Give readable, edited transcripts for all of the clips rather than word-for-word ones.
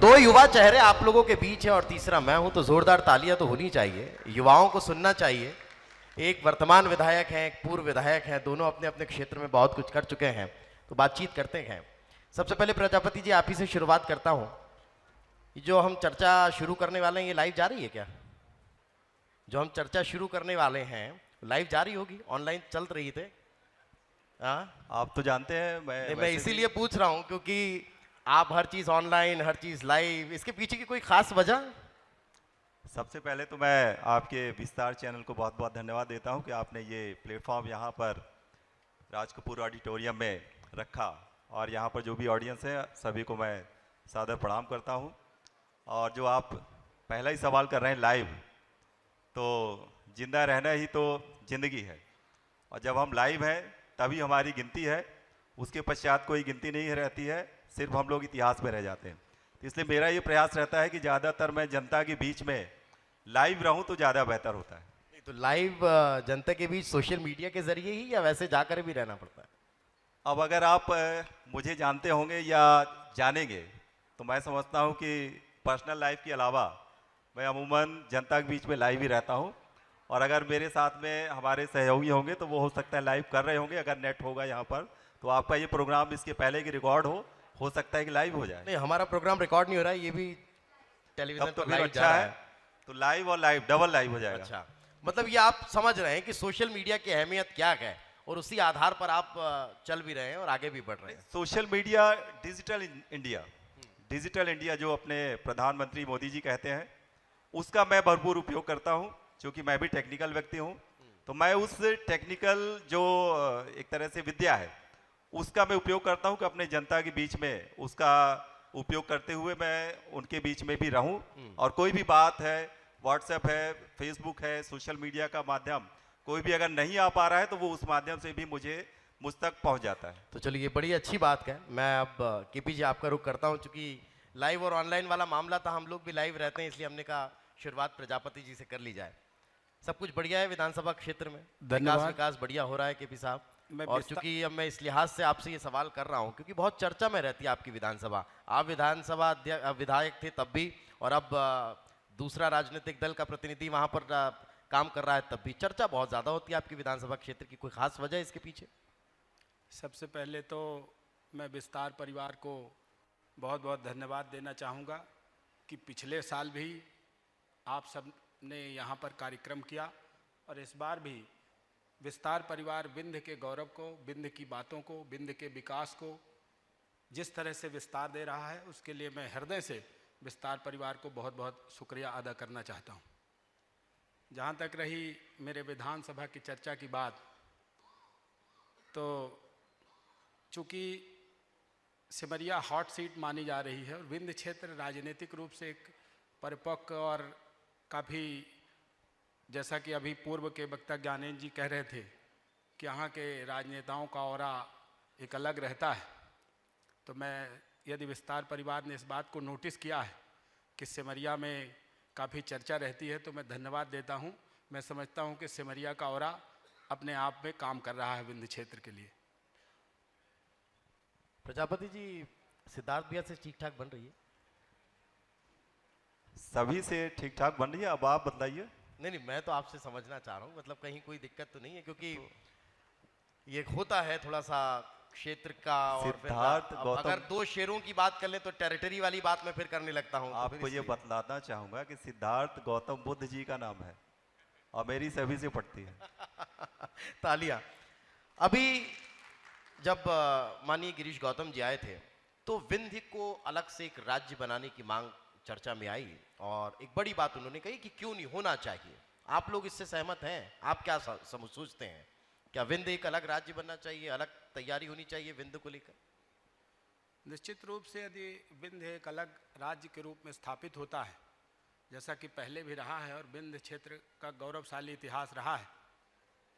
दो युवा चेहरे आप लोगों के बीच है और तीसरा मैं हूं, तो जोरदार तालियां तो होनी चाहिए। युवाओं को सुनना चाहिए। एक वर्तमान विधायक हैं, एक पूर्व विधायक हैं, दोनों अपने अपने क्षेत्र में बहुत कुछ कर चुके हैं, तो बातचीत करते हैं। सबसे पहले प्रजापति जी, आप ही से शुरुआत करता हूं। जो हम चर्चा शुरू करने वाले हैं, ये लाइव जा रही है क्या? जो हम चर्चा शुरू करने वाले हैं लाइव जारी होगी? ऑनलाइन चल रही थे? हाँ, आप तो जानते हैं मैं इसीलिए पूछ रहा हूं क्योंकि आप हर चीज ऑनलाइन, हर चीज लाइव, इसके पीछे की कोई खास वजह? सबसे पहले तो मैं आपके विस्तार चैनल को बहुत बहुत धन्यवाद देता हूं कि आपने ये प्लेटफॉर्म यहाँ पर राज कपूर ऑडिटोरियम में रखा, और यहाँ पर जो भी ऑडियंस है सभी को मैं सादर प्रणाम करता हूँ। और जो आप पहला ही सवाल कर रहे हैं लाइव, तो जिंदा रहना ही तो जिंदगी है, और जब हम लाइव हैं तभी हमारी गिनती है, उसके पश्चात कोई गिनती नहीं रहती है, सिर्फ हम लोग इतिहास में रह जाते हैं। तो इसलिए मेरा ये प्रयास रहता है कि ज़्यादातर मैं जनता के बीच में लाइव रहूं तो ज़्यादा बेहतर होता है। तो लाइव जनता के बीच सोशल मीडिया के जरिए ही, या वैसे जाकर भी रहना पड़ता है? अब अगर आप मुझे जानते होंगे या जानेंगे, तो मैं समझता हूं कि पर्सनल लाइफ के अलावा मैं अमूमन जनता के बीच में लाइव ही रहता हूं। और अगर मेरे साथ में हमारे सहयोगी होंगे तो वो हो सकता है लाइव कर रहे होंगे, अगर नेट होगा यहाँ पर तो आपका ये प्रोग्राम इसके पहले की रिकॉर्ड हो सकता है कि लाइव हो जाए। नहीं, हमारा प्रोग्राम रिकॉर्ड नहीं हो रहा है, ये भी टेलीविजन तो पर फिर लाइव अच्छा जा रहा है, तो लाइव और लाइव डबल लाइव हो जाएगा। अच्छा, मतलब ये आप समझ रहे हैं कि सोशल मीडिया की अहमियत क्या है, और उसी आधार पर आप चल भी रहे हैं और आगे भी बढ़ रहे हैं। सोशल मीडिया डिजिटल इंडिया जो अपने प्रधानमंत्री मोदी जी कहते हैं, उसका मैं भरपूर उपयोग करता हूं, क्योंकि मैं भी टेक्निकल व्यक्ति हूं। तो मैं उस टेक्निकल जो एक तरह से विद्या है उसका मैं उपयोग करता हूं कि अपने जनता के बीच में उसका उपयोग करते हुए मैं उनके बीच में भी रहूं। और कोई भी बात है, व्हाट्सएप है, फेसबुक है, सोशल मीडिया का माध्यम कोई भी अगर नहीं आ पा रहा है तो वो उस माध्यम से भी मुझ तक पहुंच जाता है। तो चलिए, बड़ी अच्छी बात है। मैं अब केपी जी आपका रुख करता हूं, चूंकि लाइव और ऑनलाइन वाला मामला था, हम लोग भी लाइव रहते हैं, इसलिए हमने कहा शुरुआत प्रजापति जी से कर ली जाए। सब कुछ बढ़िया है विधानसभा क्षेत्र में? विकास बढ़िया हो रहा है केपी साहब? और चूंकि अब मैं इस लिहाज से आपसे ये सवाल कर रहा हूं क्योंकि बहुत चर्चा में रहती है आपकी विधानसभा। आप विधानसभा विधायक थे तब भी, और अब दूसरा राजनीतिक दल का प्रतिनिधि वहां पर काम कर रहा है तब भी चर्चा बहुत ज्यादा होती है आपकी विधानसभा क्षेत्र की। कोई खास वजह इसके पीछे? सबसे पहले तो मैं विस्तार परिवार को बहुत बहुत धन्यवाद देना चाहूँगा कि पिछले साल भी आप सब ने यहाँ पर कार्यक्रम किया, और इस बार भी विस्तार परिवार विंध्य के गौरव को, विंध्य की बातों को, विंध्य के विकास को जिस तरह से विस्तार दे रहा है, उसके लिए मैं हृदय से विस्तार परिवार को बहुत बहुत शुक्रिया अदा करना चाहता हूँ। जहाँ तक रही मेरे विधानसभा की चर्चा की बात, तो चूँकि सिमरिया हॉट सीट मानी जा रही है और विंध्य क्षेत्र राजनीतिक रूप से एक परिपक्व और काफ़ी, जैसा कि अभी पूर्व के वक्ता ज्ञानेंद्र जी कह रहे थे कि यहाँ के राजनेताओं का ऑरा एक अलग रहता है, तो मैं, यदि विस्तार परिवार ने इस बात को नोटिस किया है कि सिमरिया में काफ़ी चर्चा रहती है, तो मैं धन्यवाद देता हूँ। मैं समझता हूँ कि सिमरिया का ऑरा अपने आप में काम कर रहा है विंध्य क्षेत्र के लिए। प्रजापति जी, सिद्धार्थ भैया से ठीक ठाक बन रही है? सभी से ठीक ठाक बन रही है, अब आप बताइए। नहीं, मैं तो आपसे समझना चाह रहा हूँ, मतलब कहीं कोई दिक्कत तो नहीं है? क्योंकि ये होता है थोड़ा सा क्षेत्र का, और फिर अगर दो शेरों की बात कर ले तो टेरिटरी वाली बात मैं फिर करने लगता हूँ। आपको ये बतलाना चाहूंगा कि सिद्धार्थ गौतम बुद्ध जी का नाम है और मेरी सभी से पड़ती है। तालियां। अभी जब माननीय गिरीश गौतम जी आए थे तो विंध्य को अलग से एक राज्य बनाने की मांग चर्चा में आई, और एक बड़ी बात उन्होंने कही कि क्यों नहीं होना चाहिए। आप लोग इससे सहमत हैं? आप क्या सोचते हैं? क्या विंध्य एक अलग राज्य बनना चाहिए, अलग तैयारी होनी चाहिए विंध्य को लेकर? निश्चित रूप से यदि विंध्य एक अलग राज्य के रूप में स्थापित होता है, जैसा कि पहले भी रहा है और विंध्य क्षेत्र का गौरवशाली इतिहास रहा है,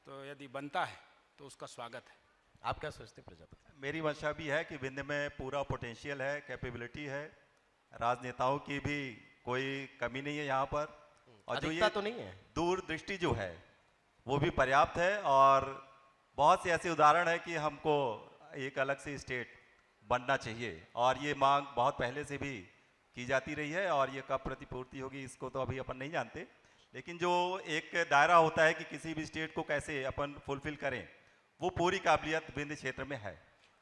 तो यदि बनता है तो उसका स्वागत है। आप क्या सोचते हैं प्रजापति? मेरी मंशा भी है कि विंध्य में पूरा पोटेंशियल है, कैपेबिलिटी है, राजनेताओं की भी कोई कमी नहीं है यहाँ पर, और जो ये तो नहीं है, दूरदृष्टि जो है वो भी पर्याप्त है। और बहुत से ऐसे उदाहरण है कि हमको एक अलग से स्टेट बनना चाहिए, और ये मांग बहुत पहले से भी की जाती रही है, और ये कब प्रतिपूर्ति होगी इसको तो अभी अपन नहीं जानते, लेकिन जो एक दायरा होता है कि किसी भी स्टेट को कैसे अपन फुलफिल करें, वो पूरी काबिलियत विंध्य क्षेत्र में है।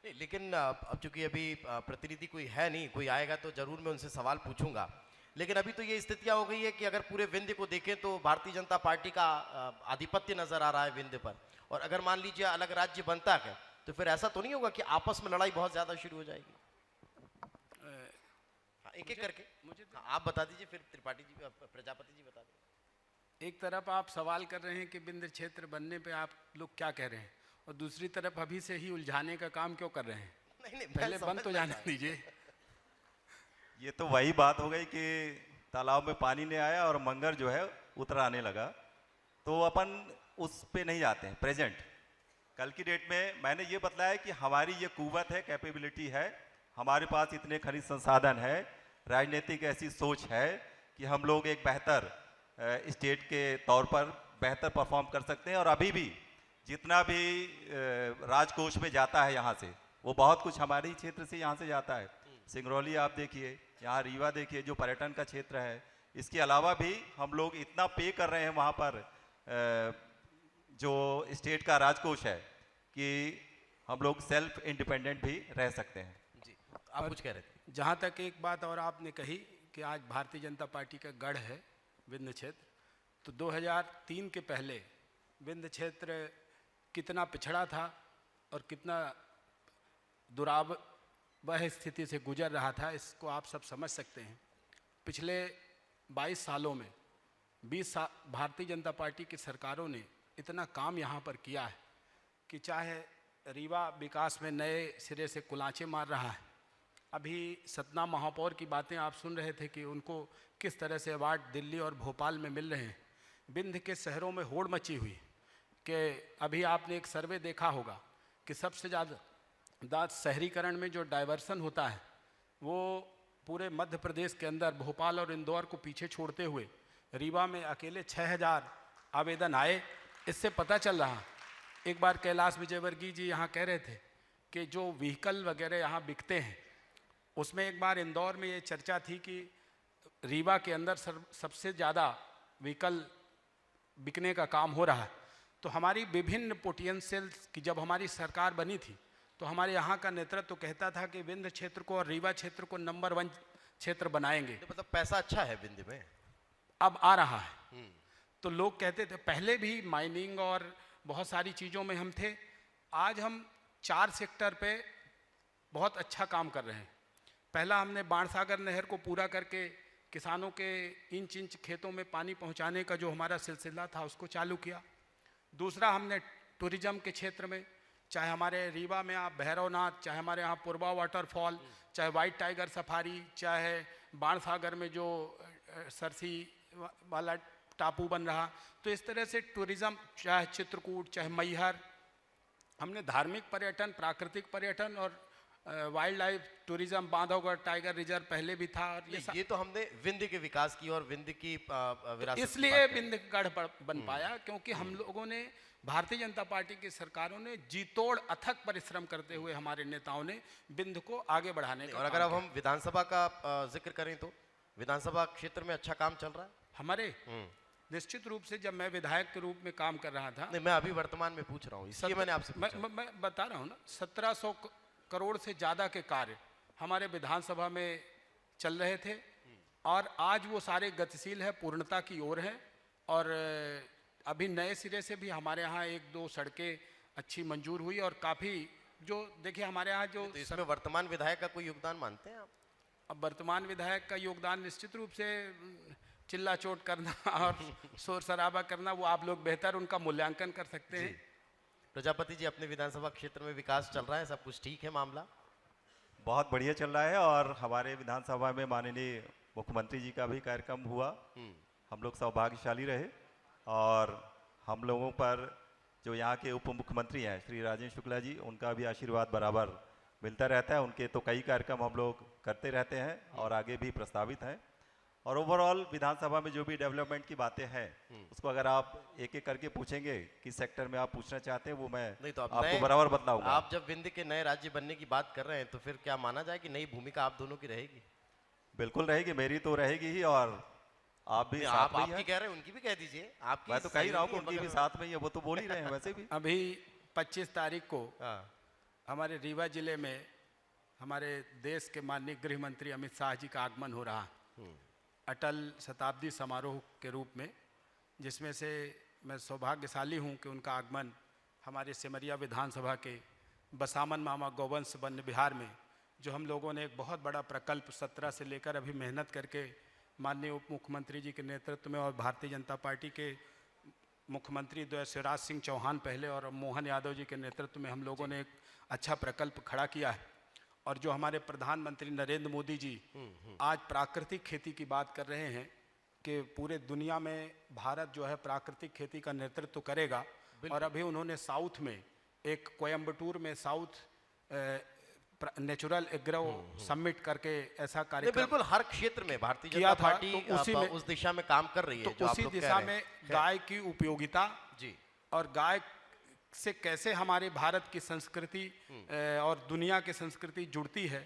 नहीं, लेकिन अब चूंकि अभी प्रतिनिधि कोई है नहीं, कोई आएगा तो जरूर मैं उनसे सवाल पूछूंगा। लेकिन अभी तो ये स्थितियां हो गई है कि अगर पूरे विंध्य को देखें तो भारतीय जनता पार्टी का आधिपत्य नजर आ रहा है विंध्य पर, और अगर मान लीजिए अलग राज्य बनता है तो फिर ऐसा तो नहीं होगा कि आपस में लड़ाई बहुत ज्यादा शुरू हो जाएगी? एक एक करके मुझे हाँ, आप बता दीजिए, फिर त्रिपाठी जी प्रजापति जी बता दें। एक तरफ आप सवाल कर रहे हैं कि विंध्य क्षेत्र बनने पे आप लोग क्या कह रहे हैं, और दूसरी तरफ अभी से ही उलझाने का काम क्यों कर रहे हैं? नहीं नहीं, पहले बंद तो जाने दीजिए। ये तो वही बात हो गई कि तालाब में पानी नहीं आया और मंगर जो है उतर आने लगा, तो अपन उस पे नहीं जाते हैं। प्रेजेंट कल की डेट में मैंने ये बतलाया कि हमारी ये कुव्वत है, कैपेबिलिटी है, हमारे पास इतने खनिज संसाधन है, राजनीतिक ऐसी सोच है कि हम लोग एक बेहतर स्टेट के तौर पर बेहतर परफॉर्म कर सकते हैं। और अभी भी जितना भी राजकोष में जाता है यहाँ से, वो बहुत कुछ हमारे ही क्षेत्र से यहाँ से जाता है। सिंगरौली आप देखिए, यहाँ रीवा देखिए, जो पर्यटन का क्षेत्र है, इसके अलावा भी हम लोग इतना पे कर रहे हैं वहाँ पर जो स्टेट का राजकोष है कि हम लोग सेल्फ इंडिपेंडेंट भी रह सकते हैं। जी, आप कुछ कह रहे थे? जहाँ तक एक बात और आपने कही कि आज भारतीय जनता पार्टी का गढ़ है विंध्य क्षेत्र, तो 2003 के पहले विंध्य क्षेत्र कितना पिछड़ा था और कितना दुरावह स्थिति से गुजर रहा था, इसको आप सब समझ सकते हैं। पिछले 22 सालों में भारतीय जनता पार्टी की सरकारों ने इतना काम यहाँ पर किया है कि चाहे रीवा विकास में नए सिरे से कुलांचे मार रहा है। अभी सतना महापौर की बातें आप सुन रहे थे कि उनको किस तरह से अवार्ड दिल्ली और भोपाल में मिल रहे हैं। विंध्य के शहरों में होड़ मची हुई कि अभी आपने एक सर्वे देखा होगा कि सबसे ज़्यादा शहरीकरण में जो डाइवर्सन होता है वो पूरे मध्य प्रदेश के अंदर भोपाल और इंदौर को पीछे छोड़ते हुए रीवा में अकेले 6000 आवेदन आए। इससे पता चल रहा, एक बार कैलाश विजयवर्गीय जी यहाँ कह रहे थे कि जो व्हीकल वगैरह यहाँ बिकते हैं, उसमें एक बार इंदौर में ये चर्चा थी कि रीवा के अंदर सबसे ज़्यादा व्हीकल बिकने का काम हो रहा है। तो हमारी विभिन्न पोटेंशियल्स की जब हमारी सरकार बनी थी तो हमारे यहाँ का नेतृत्व तो कहता था कि विंध्य क्षेत्र को और रीवा क्षेत्र को नंबर 1 क्षेत्र बनाएंगे। तो मतलब पैसा अच्छा है विंध्य में, अब आ रहा है। तो लोग कहते थे, पहले भी माइनिंग और बहुत सारी चीज़ों में हम थे, आज हम 4 सेक्टर पे बहुत अच्छा काम कर रहे हैं। पहला, हमने बाणसागर नहर को पूरा करके किसानों के इंच इंच खेतों में पानी पहुंचाने का जो हमारा सिलसिला था उसको चालू किया। दूसरा, हमने टूरिज्म के क्षेत्र में, चाहे हमारे रीवा में आप भैरवनाथ, चाहे हमारे यहाँ पूर्वा वाटरफॉल, चाहे वाइट टाइगर सफारी, चाहे बाणसागर में जो सरसी वाला टापू बन रहा, तो इस तरह से टूरिज्म, चाहे चित्रकूट, चाहे मैहर, हमने धार्मिक पर्यटन, प्राकृतिक पर्यटन और wild life tourism, Bandhavgarh tiger reserve पहले भी था। और ये तो हमने विंध्य के विकास की और विंध्य की विरासत इसलिए विंध्य गढ़ बन पाया क्योंकि हम लोगों ने, भारतीय जनता पार्टी की सरकारों ने जी तोड़ अथक परिश्रम करते हुए हमारे नेताओं ने विंध्य को आगे बढ़ाने का। और अगर अब हम विधानसभा का जिक्र करें तो विधानसभा क्षेत्र में अच्छा काम चल रहा है हमारे। निश्चित रूप से जब मैं विधायक के रूप में काम कर रहा था, नहीं, मैं अभी वर्तमान में पूछ रहा हूँ, इसलिए मैंने आपसे पूछा। मैं बता रहा हूँ ना, 1700 करोड़ से ज़्यादा के कार्य हमारे विधानसभा में चल रहे थे और आज वो सारे गतिशील है, पूर्णता की ओर है। और अभी नए सिरे से भी हमारे यहाँ 1-2 सड़कें अच्छी मंजूर हुई और काफ़ी, जो देखिए हमारे यहाँ जो तो इसमें वर्तमान विधायक का कोई योगदान मानते हैं आप? अब वर्तमान विधायक का योगदान निश्चित रूप से चिल्ला चोट करना और शोर शराबा करना, वो आप लोग बेहतर उनका मूल्यांकन कर सकते हैं। प्रजापति जी, अपने विधानसभा क्षेत्र में विकास चल रहा है, सब कुछ ठीक है मामला? बहुत बढ़िया चल रहा है और हमारे विधानसभा में माननीय मुख्यमंत्री जी का भी कार्यक्रम हुआ। हम लोग सौभाग्यशाली रहे और हम लोगों पर जो यहाँ के उप मुख्यमंत्री हैं श्री राजेंद्र शुक्ला जी, उनका भी आशीर्वाद बराबर मिलता रहता है। उनके तो कई कार्यक्रम हम लोग करते रहते हैं और आगे भी प्रस्तावित हैं। और ओवरऑल विधानसभा में जो भी डेवलपमेंट की बातें हैं उसको अगर आप एक एक करके पूछेंगे किस सेक्टर में आप पूछना चाहते हैं, वो मैं नहीं तो आपको बराबर बतलाऊंगा। आप जब विंध्य के नए राज्य बनने की बात कर रहे हैं तो फिर क्या माना जाए कि नई भूमिका आप दोनों की रहेगी? बिल्कुल रहेगी, मेरी तो रहेगी ही, और आप भी नहीं, साथ आप में ही आपकी हैं। कह रहे हैं, उनकी भी कह दीजिए। आपकी मैं तो कह ही रहा हूँ कि सहयोगी उनकी हैं, भी साथ में ही है, वो तो बोल ही रहे हैं वैसे भी। अभी 25 तारीख को हाँ, हमारे रीवा जिले में हमारे देश के माननीय गृह मंत्री अमित शाह जी का आगमन हो रहा है अटल शताब्दी समारोह के रूप में, जिसमें से मैं सौभाग्यशाली हूं कि उनका आगमन हमारे सिमरिया विधानसभा के बसामन मामा गौवंश वन विहार में, जो हम लोगों ने एक बहुत बड़ा प्रकल्प 17 से लेकर अभी मेहनत करके माननीय उप मुख्यमंत्री जी के नेतृत्व में और भारतीय जनता पार्टी के मुख्यमंत्री द्वय शिवराज सिंह चौहान पहले और मोहन यादव जी के नेतृत्व में हम लोगों ने एक अच्छा प्रकल्प खड़ा किया है। और जो हमारे प्रधानमंत्री नरेंद्र मोदी जी आज प्राकृतिक खेती की बात कर रहे हैं कि पूरे दुनिया में भारत जो है प्राकृतिक खेती का नेतृत्व करेगा, और अभी उन्होंने साउथ में एक कोयम्बटूर में साउथ नेचुरल एग्रो समिट करके ऐसा नहीं, कार्यक्रम बिल्कुल हर क्षेत्र में भारतीय किया जनता था, पार्टी तो उसी में- उस दिशा में काम कर रही है, तो जो आप उसी लोग कह दिशा रहे में हैं। गाय की उपयोगिता जी, और गाय से कैसे हमारे भारत की संस्कृति और दुनिया की संस्कृति जुड़ती है,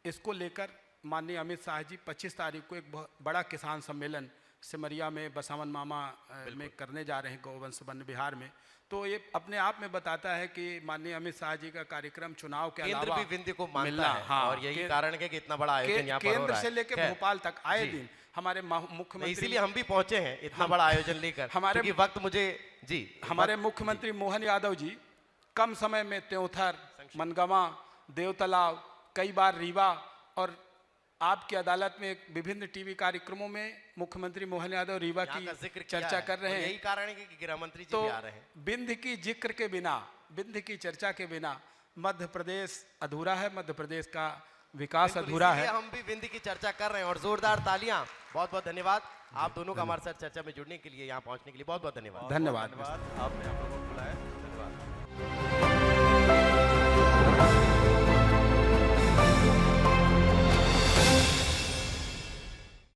इसको लेकर माननीय अमित शाह जी 25 तारीख को एक बहुत बड़ा किसान सम्मेलन सिमरिया में बसावन मामा में करने जा रहे हैं गौवंश वन विहार में। तो ये अपने आप में बताता है कि माननीय अमित शाह जी का कार्यक्रम चुनाव के केंद्र अलावा भी विंध्य को मानता मिलना, है, हाँ, और यही कारण है कि इतना बड़ा आयोजन यहाँ पर हो केंद्र रहा से है। लेकर खैर, भोपाल तक आए जी। दिन हमारे नहीं, मुख्यमंत्री, इसीलिए हम भी पहुंचे हैं इतना बड़ा आयोजन लेकर, हमारे- क्योंकि वक्त मुझे जी हमारे मुख्यमंत्री मोहन यादव जी कम समय में त्योंथर, मनगवा, देवतालाब, कई बार रीवा और आपकी अदालत में विभिन्न टीवी कार्यक्रमों में मुख्यमंत्री मोहन यादव रीवा यहाँ की का जिक्र किया चर्चा है, कर रहे और हैं। यही कारण है कि गृह मंत्री जी तो भी आ रहे हैं। बिंद की जिक्र के बिना, बिंद की चर्चा के बिना मध्य प्रदेश अधूरा है, मध्य प्रदेश का विकास बिल्कुल, अधूरा इसीलिए है। हम भी विंध्य की चर्चा कर रहे हैं, और जोरदार तालियां। बहुत बहुत धन्यवाद आप दोनों का हमारे साथ चर्चा में जुड़ने के लिए, यहाँ पहुंचने के लिए बहुत बहुत धन्यवाद। धन्यवाद। आपने हम लोगों को बुलाया।